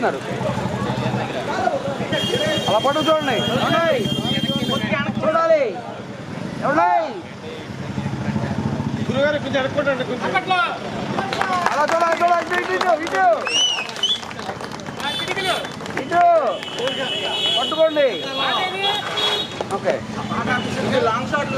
చేస్తున్నారు. అలా పట్టు చూడండి, చూడాలి గురుగారు కొంచెం అనుకుంటండి, అలా చూడాలి ఇటు పట్టుకోండి. ఓకే, లాంగ్ షాట్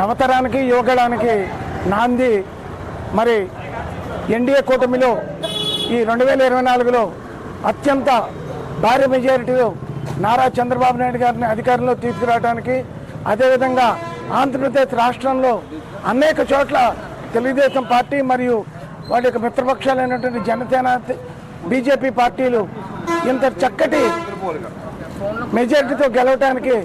నవతరానికి యువగళానికి నాంది మరి ఎన్డీఏ కూటమిలో ఈ 2024లో అత్యంత భారీ మెజారిటీలో నారా చంద్రబాబు నాయుడు గారిని అధికారంలో తీసుకురావడానికి, అదేవిధంగా ఆంధ్రప్రదేశ్ రాష్ట్రంలో అనేక చోట్ల తెలుగుదేశం పార్టీ మరియు వాటి యొక్క మిత్రపక్షాలైనటువంటి జనసేన, బీజేపీ పార్టీలు ఇంత చక్కటి మెజారిటీతో గెలవడానికి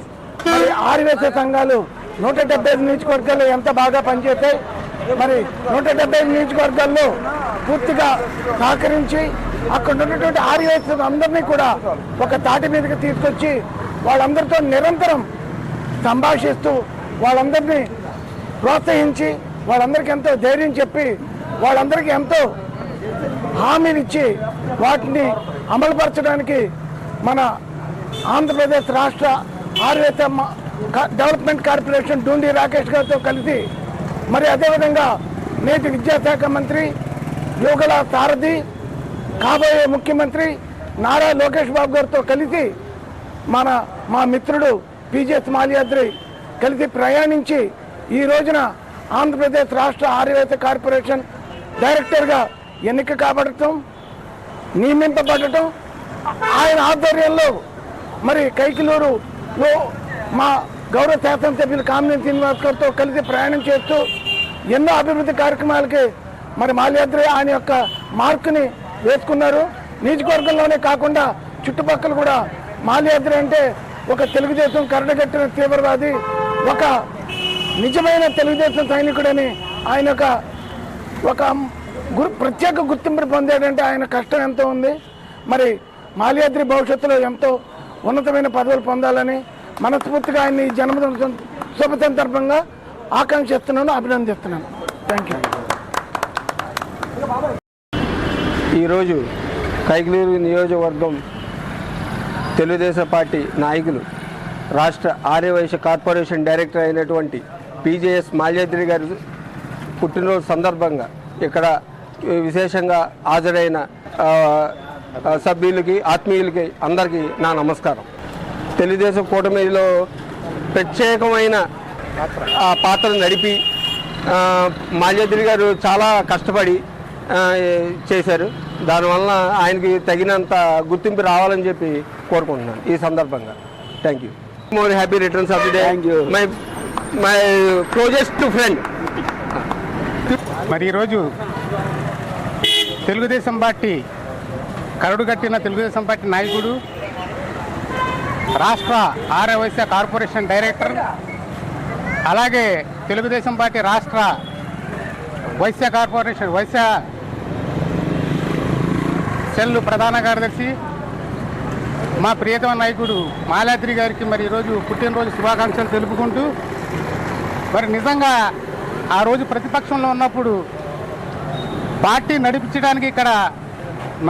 మరి ఆర్యవేశ సంఘాలు 175 నియోజకవర్గాల్లో ఎంత బాగా పనిచేస్తాయి. మరి 175 నియోజకవర్గాల్లో పూర్తిగా సహకరించి అక్కడ ఉన్నటువంటి ఆర్యవేశ అందరినీ కూడా ఒక తాటి మీదకి తీసుకొచ్చి వాళ్ళందరితో నిరంతరం సంభాషిస్తూ వాళ్ళందరినీ ప్రోత్సహించి వాళ్ళందరికీ ఎంతో ధైర్యం చెప్పి వాళ్ళందరికీ ఎంతో హామీనిచ్చి వాటిని అమలుపరచడానికి మన ఆంధ్రప్రదేశ్ రాష్ట్ర ఆర్యవేశ డెవలప్మెంట్ కార్పొరేషన్ డూండి రాకేష్ గారితో కలిసి, మరి అదేవిధంగా నేటి విద్యాశాఖ మంత్రి యువగళ సారథి కాబోయే ముఖ్యమంత్రి నారా లోకేష్ బాబు గారితో కలిసి మా మిత్రుడు పిజిఎస్ మాల్యాద్రి కలిసి ప్రయాణించి ఈ రోజున ఆంధ్రప్రదేశ్ రాష్ట్ర ఆర్యవేశ కార్పొరేషన్ డైరెక్టర్గా ఎన్నిక కాబడటం, నియమింపబడటం, ఆయన ఆధ్వర్యంలో మరి కైకిలూరులో మా గౌరవ శాసనసభ్యులు కామినేని శ్రీనివాస్ గారితో కలిసి ప్రయాణం చేస్తూ ఎన్నో అభివృద్ధి కార్యక్రమాలకి మరి మాల్యాద్రి ఆయన యొక్క మార్కుని వేసుకున్నారు. నియోజకవర్గంలోనే కాకుండా చుట్టుపక్కల కూడా మాల్యాద్రి అంటే ఒక తెలుగుదేశం కరడగట్టిన తీవ్రవాది, ఒక నిజమైన తెలుగుదేశం సైనికుడని ఆయన ఒక ప్రత్యేక గుర్తింపు పొందాడంటే ఆయన కష్టం ఎంతో ఉంది. మరి మాల్యాద్రి భవిష్యత్తులో ఎంతో ఉన్నతమైన పదవులు పొందాలని మనస్ఫూర్తిగా ఆయన్ని జన్మదిన శుభ సందర్భంగా ఆకాంక్షిస్తున్నాను, అభినందిస్తున్నాను. Thank you. ఈరోజు కైకిలూరు నియోజకవర్గం తెలుగుదేశం పార్టీ నాయకులు, రాష్ట్ర ఆర్యవైశ్య కార్పొరేషన్ డైరెక్టర్ అయినటువంటి పిజిఎస్ మాల్యాద్రి గారి పుట్టినరోజు సందర్భంగా ఇక్కడ విశేషంగా హాజరైన సభ్యులకి, ఆత్మీయులకి అందరికీ నా నమస్కారం. తెలుగుదేశం కూటమిలో ప్రత్యేకమైన పాత్ర నడిపి మాల్యాద్రి గారు చాలా కష్టపడి చేశారు. దానివల్ల ఆయనకి తగినంత గుర్తింపు రావాలని చెప్పి కోరుకుంటున్నాను ఈ సందర్భంగా. Thank you. More happy returns of the day. My closest friend. మరి ఈరోజు తెలుగుదేశం పార్టీ కరడుగట్టిన తెలుగుదేశం పార్టీ నాయకుడు, రాష్ట్ర ఆర్యవైశ్య కార్పొరేషన్ డైరెక్టర్, అలాగే తెలుగుదేశం పార్టీ రాష్ట్ర వైశ్య కార్పొరేషన్ వైశ్య సెల్ ప్రధాన కార్యదర్శి మా ప్రియతమ నాయకుడు మాల్యాద్రి గారికి మరి ఈరోజు పుట్టినరోజు శుభాకాంక్షలు తెలుపుకుంటూ, మరి నిజంగా ఆ రోజు ప్రతిపక్షంలో ఉన్నప్పుడు పార్టీ నడిపించడానికి ఇక్కడ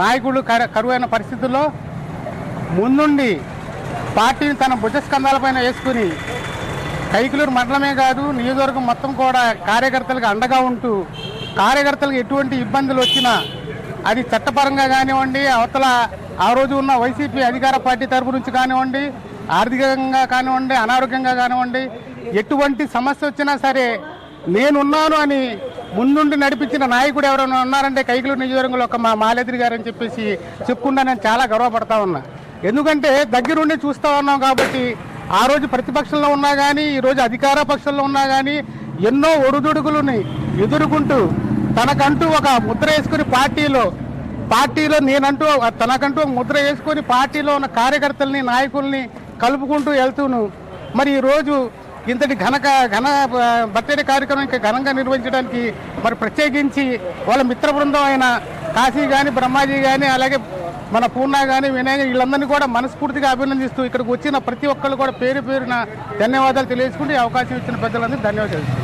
నాయకులు కరువైన పరిస్థితుల్లో ముందుండి పార్టీని తన భుజస్కంధాలపైన వేసుకుని కైకిలూరు మండలమే కాదు నియోజకవర్గం మొత్తం కూడా కార్యకర్తలకు అండగా ఉంటూ, కార్యకర్తలకు ఎటువంటి ఇబ్బందులు వచ్చినా అది చట్టపరంగా కానివ్వండి, అవతల ఆ రోజు ఉన్న వైసీపీ అధికార పార్టీ తరపు నుంచి కానివ్వండి, ఆర్థికంగా కానివ్వండి, అనారోగ్యంగా కానివ్వండి, ఎటువంటి సమస్య వచ్చినా సరే నేనున్నాను అని ముందుండి నడిపించిన నాయకుడు ఎవరైనా ఉన్నారంటే కైకిలూరు నియోజకవర్గంలో ఒక మా మాల్యాద్రి గారు అని చెప్పేసి చెప్పుకుంటా నేను చాలా గర్వపడతా ఉన్నా. ఎందుకంటే దగ్గరుండి చూస్తూ ఉన్నాం కాబట్టి, ఆ రోజు ప్రతిపక్షంలో ఉన్నా కానీ, ఈరోజు అధికార పక్షంలో ఉన్నా కానీ ఎన్నో ఒడుదుడుకులని ఎదుర్కొంటూ తనకంటూ ఒక ముద్ర వేసుకుని పార్టీలో నేనంటూ తనకంటూ ఒక ముద్ర వేసుకొని పార్టీలో ఉన్న కార్యకర్తల్ని, నాయకుల్ని కలుపుకుంటూ వెళ్తూను మరి ఈరోజు ఇంతటి ఘన బర్త్డే కార్యక్రమం ఇంకా ఘనంగా నిర్వహించడానికి మరి ప్రత్యేకించి వాళ్ళ మిత్ర బృందం అయిన కాశీ కానీ, బ్రహ్మాజీ కానీ, అలాగే మన పూర్ణ కానీ, వినయ్ వీళ్ళందరినీ కూడా మనస్ఫూర్తిగా అభినందిస్తూ ఇక్కడికి వచ్చిన ప్రతి ఒక్కళ్ళు కూడా పేరు పేరున ధన్యవాదాలు తెలియజేసుకుంటూ అవకాశం ఇచ్చిన పెద్దలందరికీ ధన్యవాదాలు.